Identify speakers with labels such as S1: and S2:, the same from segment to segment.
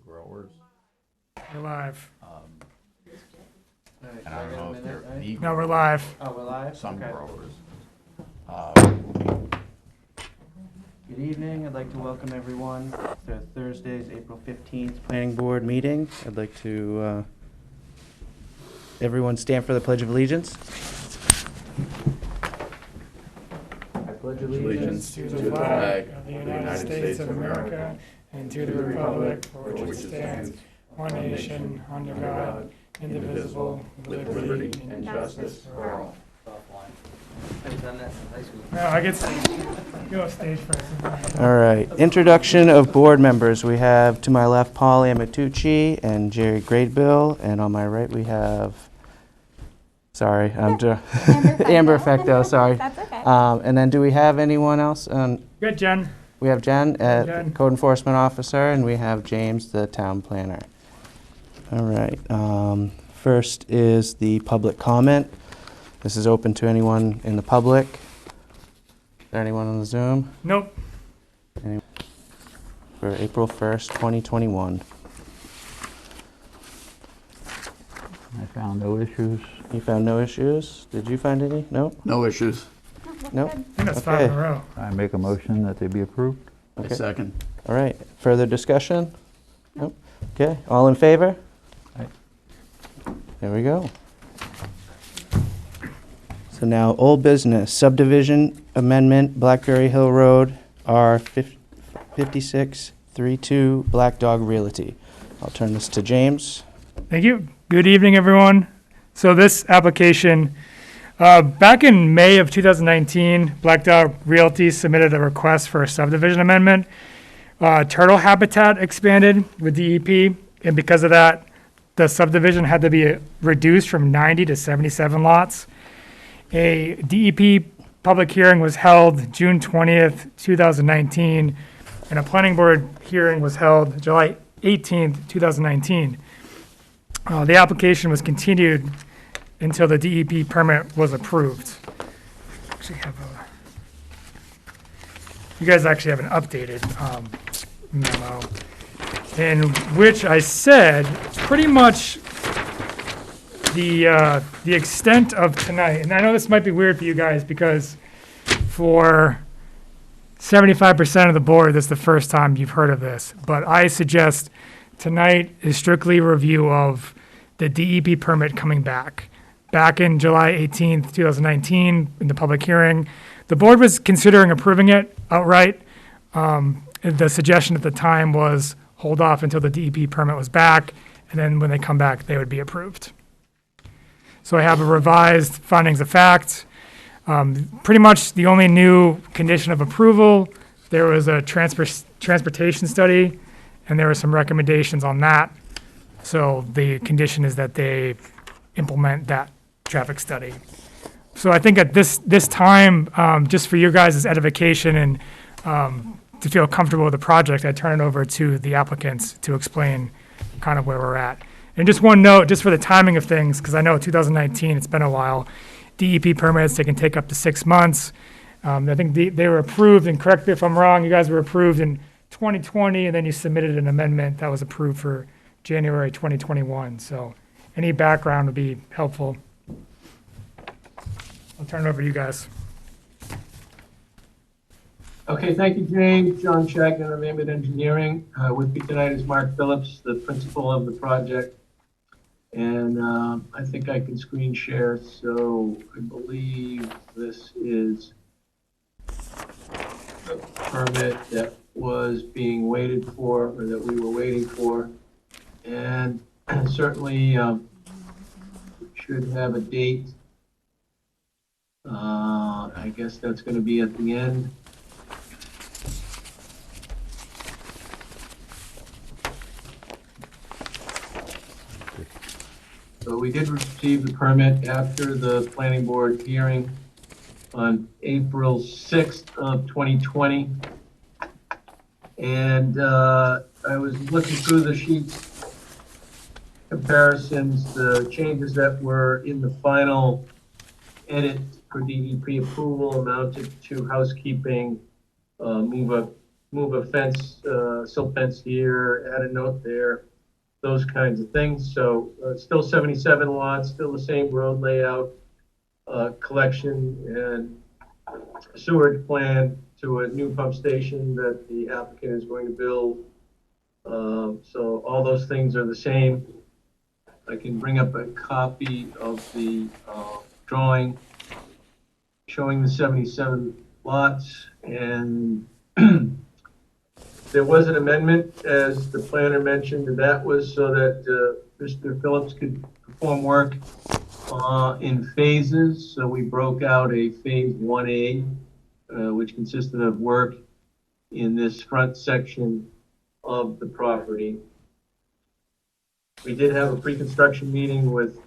S1: growers.
S2: We're live.
S1: And I don't know if they're the
S2: No, we're live.
S3: Oh, we're live?
S1: some
S3: Okay.
S1: growers.
S3: Good evening. I'd like to welcome everyone to Thursday's April 15th Planning Board meeting. I'd like to, everyone stand for the Pledge of Allegiance. I pledge
S2: Allegiance to the flag of the United States of America and to the republic for which it stands, one nation, under God, indivisible, with liberty and justice for all.
S3: I've done that in high school.
S2: No, I get go off stage first.
S3: All right. Introduction of board members. We have to my left Paul Amatucci and Jerry Gradebill, and on my right we have. Sorry, Amber Fecto. Sorry.
S4: That's okay.
S3: And then do we have anyone else?
S2: Good, Jen.
S3: We have Jen,
S2: Jen.
S3: Code Enforcement Officer, and we have James, the Town Planner. All right. First is the public comment. This is open to anyone in the public. Is there anyone on the Zoom?
S2: Nope.
S3: For April 1st, 2021.
S1: I found no issues.
S3: You found no issues? Did you find any? Nope?
S1: No issues.
S3: Nope?
S2: I think that's 5 in a
S3: Okay.
S2: row.
S1: I make a motion that they be approved.
S3: Okay.
S1: Second.
S3: All right. Further discussion? Nope. Okay. All in favor?
S1: Aye.
S3: There we go. So now, old business, subdivision amendment, Blackberry Hill Road, R 5632, Black Dog Realty. I'll turn this to James.
S2: Thank you. Good evening, everyone. So this application, back in May of 2019, Black Dog Realty submitted a request for a subdivision amendment. Turtle habitat expanded with DEP, and because of that, the subdivision had to be reduced from 90 to 77 lots. A DEP public hearing was held June 20th, 2019, and a planning board hearing was held July 18th, 2019. The application was continued until the DEP permit was approved. Actually have you guys actually have an updated memo in which I said pretty much the extent of tonight, and I know this might be weird for you guys because for 75% of the board, this is the first time you've heard of this, but I suggest tonight is strictly a review of the DEP permit coming back. Back in July 18th, 2019, in the public hearing, the board was considering approving it outright. The suggestion at the time was hold off until the DEP permit was back, and then when they come back, they would be approved. So I have a revised findings of fact. Pretty much the only new condition of approval, there was a transportation study, and there were some recommendations on that. So the condition is that they implement that traffic study. So I think at this time, just for you guys' edification and to feel comfortable with the project, I turn it over to the applicants to explain kind of where we're at. And just one note, just for the timing of things, because I know 2019, it's been a while, DEP permits, they can take up to 6 months. I think they were approved, and correct me if I'm wrong, you guys were approved in 2020, and then you submitted an amendment that was approved for January 2021. So any background would be helpful. I'll turn it over to you guys.
S5: Okay, thank you, James. John Shagnon of Ambit Engineering. With me tonight is Mark Phillips, the principal of the project. And I think I can screen share, so I believe this is a permit that was being waited for, or that we were waiting for. And certainly should have a date. I guess that's going to be at the end. So we did receive the permit after the planning board hearing on April 6th of 2020. And I was looking through the sheets, comparisons, the changes that were in the final edit for DEP approval amounted to housekeeping, move a fence silt fence here, add a note there, those kinds of things. So still 77 lots, still the same road layout, collection and sewerage plan to a new pump station that the applicant is going to build. So all those things are the same. I can bring up a copy of the drawing showing the 77 lots, and there was an amendment, as the planner mentioned, and that was so that Mr. Phillips could perform work in phases. So we broke out a phase 1A, which consisted of work in this front section of the property. We did have a pre-construction meeting with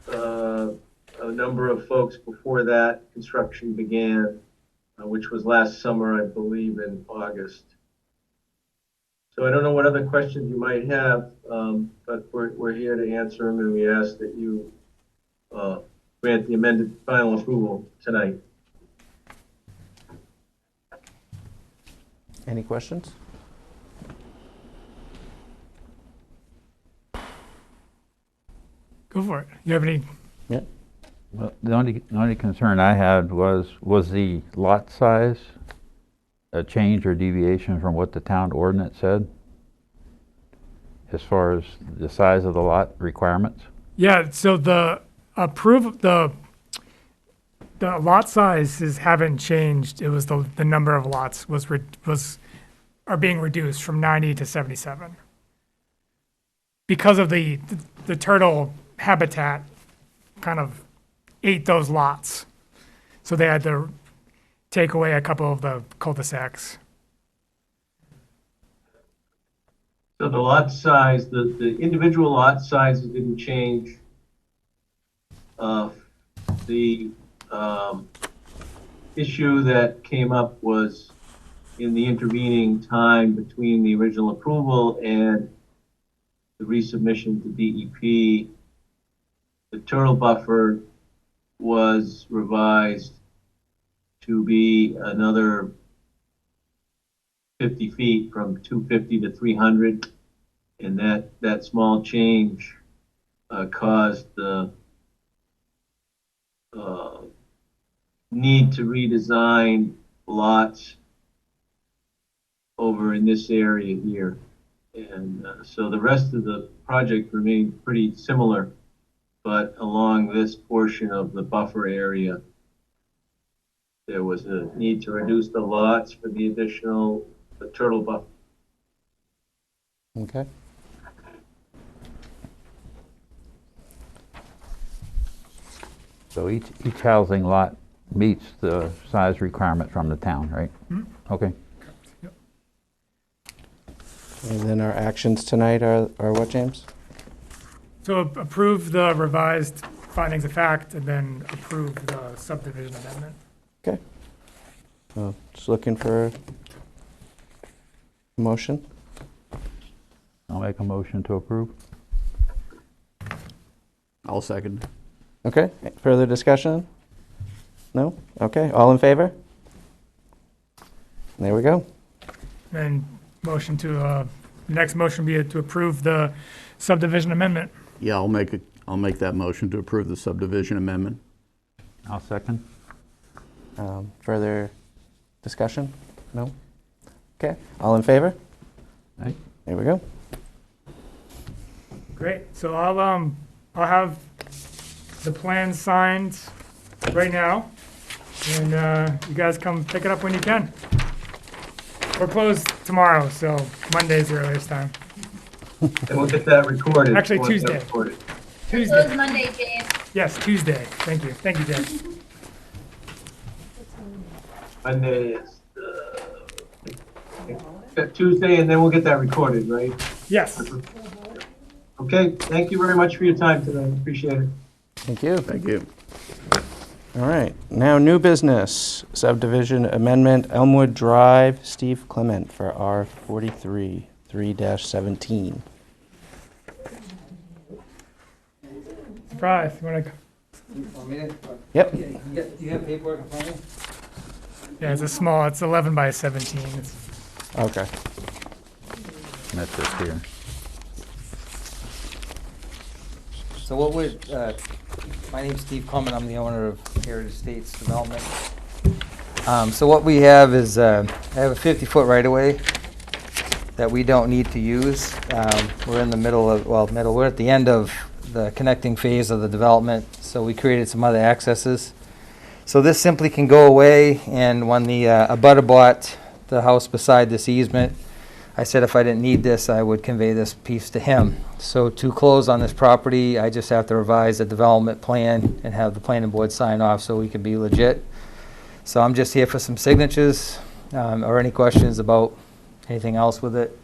S5: a number of folks before that construction began, which was last summer, I believe, in August. So I don't know what other questions you might have, but we're here to answer them, and we ask that you grant the amended final approval tonight.
S3: Any questions?
S2: Go for it. You have any?
S3: Yeah.
S1: Well, the only concern I had was the lot size a change or deviation from what the town ordinance said? As far as the size of the lot requirements?
S2: Yeah, so the lot sizes haven't changed. It was the number of lots are being reduced from 90 to 77. Because of the turtle habitat kind of ate those lots. So they had to take away a couple of the cul-de-sacs.
S5: So the lot size, the individual lot sizes didn't change. The issue that came up was in the intervening time between the original approval and the resubmission to DEP. The turtle buffer was revised to be another 50 feet from 250 to 300. And that small change caused the need to redesign lots over in this area here. And so the rest of the project remained pretty similar, but along this portion of the buffer area, there was a need to reduce the lots for the additional turtle buffer.
S3: Okay.
S1: So each housing lot meets the size requirement from the town, right?
S2: Mm-hmm.
S1: Okay.
S2: Yep.
S3: And then our actions tonight are what, James?
S2: So approve the revised findings of fact and then approve the subdivision amendment.
S3: Okay. Just looking for a motion.
S1: I'll make a motion to approve.
S4: I'll second.
S3: Okay, further discussion? No? Okay, all in favor? There we go.
S2: And motion to, next motion be to approve the subdivision amendment.
S4: Yeah, I'll make that motion to approve the subdivision amendment.
S1: I'll second.
S3: Further discussion? No? Okay, all in favor?
S1: Aye.
S3: There we go.
S2: Great, so I'll have the plans signed right now, and you guys come pick it up when you can. We're closed tomorrow, so Monday's the earliest time.
S5: And we'll get that recorded.
S2: Actually,
S5: We'll get that
S2: Tuesday.
S5: recorded.
S2: Tuesday.
S6: Close Monday, James.
S2: Yes, Tuesday. Thank you. Thank you, James.
S5: Monday is Tuesday, and then we'll get that recorded, right?
S2: Yes.
S5: Okay, thank you very much for your time today. Appreciate it.
S3: Thank you.
S4: Thank you.
S3: All right, now new business, subdivision amendment, Elmwood Drive, Steve Clement for R43, 3-17.
S2: Surprise. You want to?
S7: Want me to?
S3: Yep.
S7: Do you have paperwork in front of you?
S2: Yeah, it's 11 by 17. It's,
S3: Okay.
S1: submit this here.
S7: So what would, my name's Steve Clement, I'm the owner of Heritage Estates Development. So what we have is, I have a 50-foot right-of-way that we don't need to use. We're in the middle of, we're at the end of the connecting phase of the development, so we created some other accesses. So this simply can go away, and when the abutter bought the house beside this easement, I said if I didn't need this, I would convey this piece to him. So to close on this property, I just have to revise the development plan and have the planning board sign off so we can be legit. So I'm just here for some signatures, or any questions about anything else with it.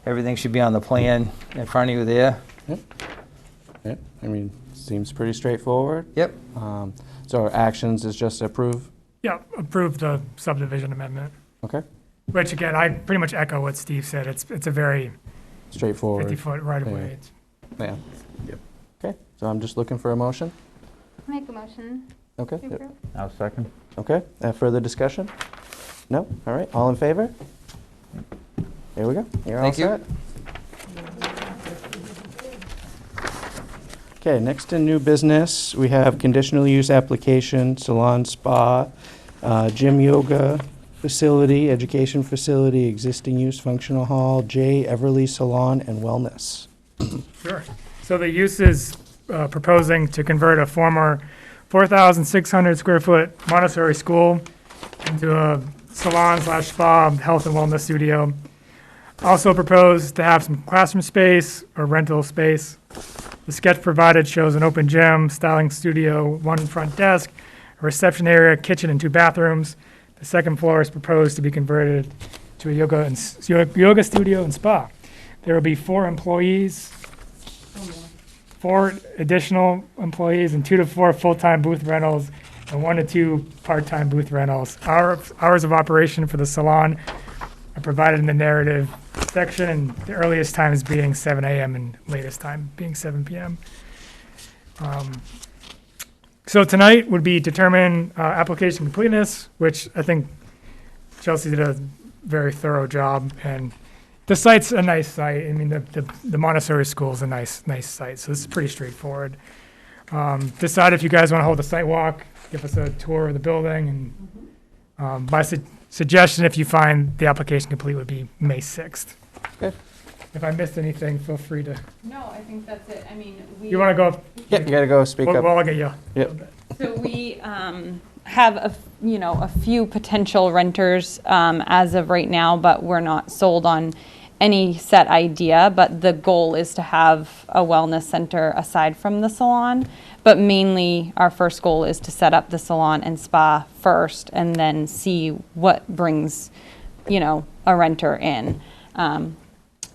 S7: Everything should be on the plan in front of you there.
S3: Yep, I mean, seems pretty straightforward.
S7: Yep.
S3: So our actions is just approve,
S2: Yeah, approve the subdivision amendment,
S3: okay?
S2: which again, I pretty much echo what Steve said. It's a very
S3: Straightforward.
S2: 50-foot right of
S3: Yeah.
S2: way. It's-
S3: Yeah.
S4: Yep.
S3: Okay, so I'm just looking for a motion,
S6: Make a motion
S3: okay?
S6: to approve.
S1: I'll second.
S3: Okay, further discussion? No? All right, all in favor? There we go, you're all
S7: Thank you.
S3: set. Okay, next in new business, we have conditional use application, salon spa, gym yoga facility, education facility, existing use functional hall, J. Everly Salon and Wellness.
S2: Sure. So the use is proposing to convert a former 4,600 square foot Montessori school into a salon/spa health and wellness studio. Also proposed to have some classroom space or rental space. The sketch provided shows an open gym, styling studio, one front desk, a reception area, kitchen, and 2 bathrooms. The second floor is proposed to be converted to a yoga studio and spa. There will be 4 employees, 4 additional employees, and 2 to 4 full-time booth rentals, and 1 to 2 part-time booth rentals. Hours of operation for the salon are provided in the narrative section, and the earliest times being 7 a.m. and latest time being 7 p.m. So tonight would be determine application completeness, which I think Chelsea did a very thorough job, and the site's a nice site. I mean, the Montessori school is a nice site, so this is pretty straightforward. Decide if you guys want to hold a site walk, give us a tour of the building, and my suggestion, if you find the application complete, would be May 6th.
S3: Okay.
S2: If I missed anything, feel free to,
S6: No, I think that's it. I mean,
S2: you want to go,
S3: Yeah, you gotta go speak
S2: well,
S3: up.
S2: I'll get you.
S3: Yep.
S6: so we have a few potential renters as of right now, but we're not sold on any set idea. But the goal is to have a wellness center aside from the salon. But mainly, our first goal is to set up the salon and spa first, and then see what brings, a renter in.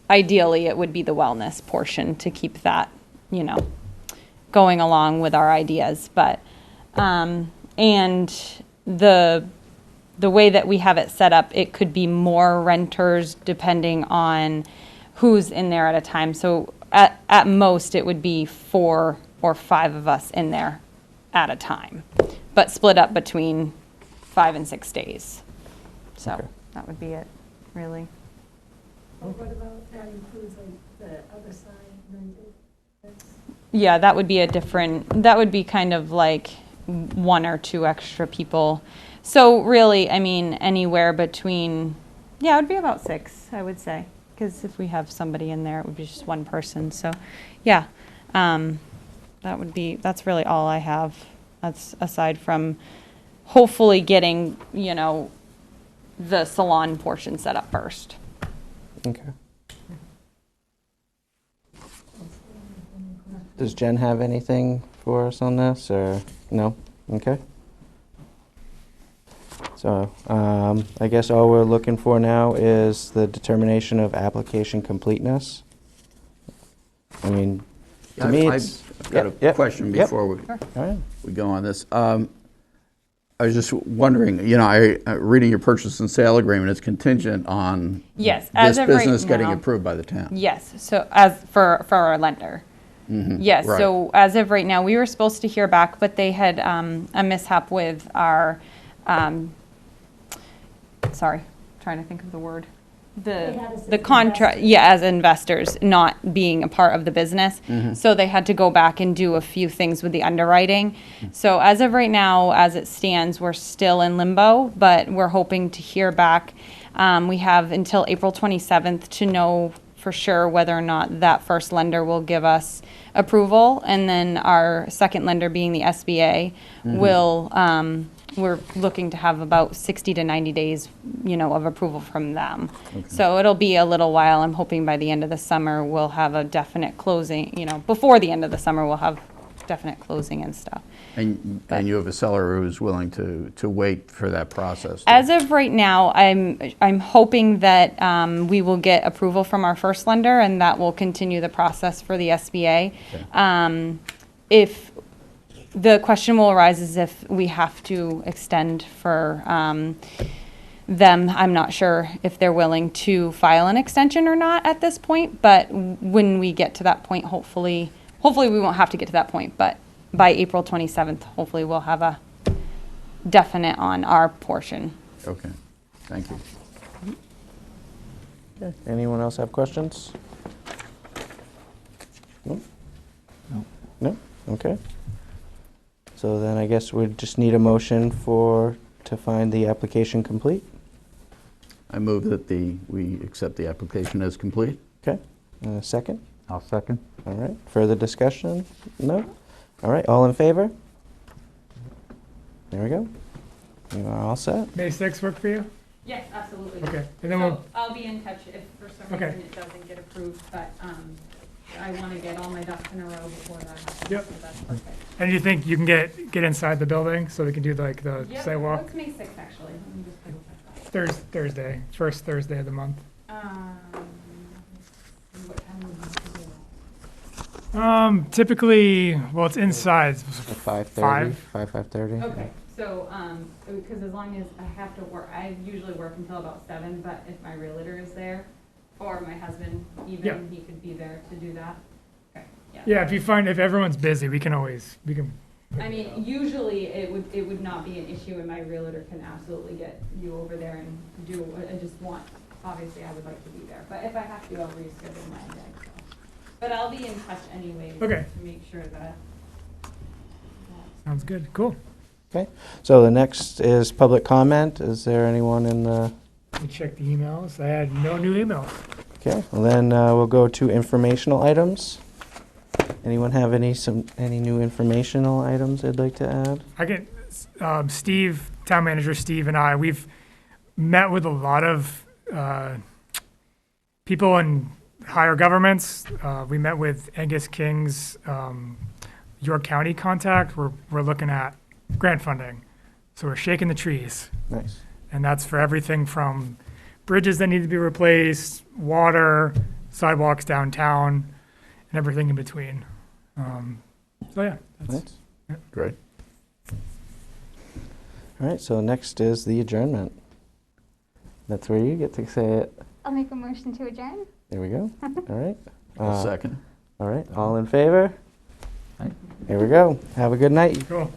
S6: Ideally, it would be the wellness portion to keep that, going along with our ideas. But and the way that we have it set up, it could be more renters depending on who's in there at a time. So at most, it would be 4 or 5 of us in there at a time, but split up between 5 and 6 days. So
S3: Okay.
S6: that would be it, really.
S8: What about that includes like the other side rented?
S6: Yeah, that would be kind of like 1 or 2 extra people. So really, I mean, anywhere between, it would be about 6, I would say. Because if we have somebody in there, it would be just 1 person. So, yeah, that's really all I have. That's aside from hopefully getting, the salon portion set up first.
S3: Okay. Does Jen have anything for us on this, or no? Okay. So, I guess all we're looking for now is the determination of application completeness. I mean, to me, it's...
S4: I've got
S3: Yep,
S4: a question
S3: yep.
S4: before
S3: All right.
S4: we go on this. I was just wondering, reading your purchase and sale agreement, it's contingent on
S6: Yes,
S4: this
S6: as of right
S4: business getting
S6: now.
S4: approved by the town.
S6: Yes, so as for our lender. Yes,
S4: right.
S6: so as of right now, we were supposed to hear back, but they had a mishap with our, sorry, trying to think of the word.
S8: They had us
S6: the
S8: as
S6: contract,
S8: investors.
S6: yeah, as investors, not being a part of the business. So they had to go back and do a few things with the underwriting. So as of right now, as it stands, we're still in limbo, but we're hoping to hear back. We have until April 27th to know for sure whether or not that first lender will give us approval. And then our second lender, being the SBA, will, we're looking to have about 60 to 90 days, of approval from them. So it'll be a little while. I'm hoping by the end of the summer, we'll have a definite closing, before the end of the summer, we'll have definite closing and stuff.
S4: And you have a seller who's willing to wait for that process?
S6: As of right now, I'm hoping that we will get approval from our first lender, and that will continue the process for the SBA. If the question will arise is if we have to extend for them, I'm not sure if they're willing to file an extension or not at this point. But when we get to that point, hopefully we won't have to get to that point. But by April 27th, hopefully we'll have a definite on our portion.
S4: Okay, thank you.
S3: Anyone else have questions? No? No? Okay. So then I guess we just need a motion to find the application complete.
S4: I move that we accept the application as complete.
S3: Okay. And a second?
S1: I'll second.
S3: All right. Further discussion? No? All right. All in favor? There we go. You are all set.
S2: May 6th work for you?
S6: Yes, absolutely.
S2: Okay, and then we'll,
S6: I'll be in touch if for some
S2: Okay.
S6: reason it doesn't get approved, but I want to get all my ducks in a row before that happens.
S2: Yep.
S6: So that's perfect.
S2: and you think you can get inside the building so we can do like the
S6: Yep,
S2: sidewalk?
S6: what's May 6th, actually? Let me just double check that.
S2: Thursday, first Thursday of the month.
S6: What time would you do
S2: Typically, well, it's inside.
S3: At 5:30?
S2: Five.
S3: 5:30?
S6: Okay, so, because as long as I have to work, I usually work until about 7, but if my realtor is there, or my husband
S2: Yeah.
S6: even, he could be there to do that. Okay, yeah.
S2: Yeah, if everyone's busy, we can.
S6: I mean, usually it would not be an issue, and my realtor can absolutely get you over there and do, I just want, obviously I would like to be there, but if I have to, I'll reschedule my day, so. But I'll be in touch anyway.
S2: Okay.
S6: To make sure that.
S2: Sounds good, cool.
S3: Okay. So the next is public comment. Is there anyone in the...
S2: Let me check the emails. I had no new emails.
S3: Okay, well then we'll go to informational items. Anyone have any new informational items they'd like to add?
S2: I get, Steve, town manager Steve and I, we've met with a lot of people in higher governments. We met with Angus King's York County contact. We're looking at grant funding. So we're shaking the trees.
S3: Nice.
S2: And that's for everything from bridges that need to be replaced, water, sidewalks downtown, and everything in between. So yeah, that's,
S3: Nice.
S4: Great.
S3: All right, so next is the adjournment. That's where you get to say it.
S9: I'll make a motion to adjourn.
S3: There we go. All right.
S4: I'll second.
S3: All right, all in favor?
S1: Aye.
S3: Here we go. Have a good night.
S2: cool.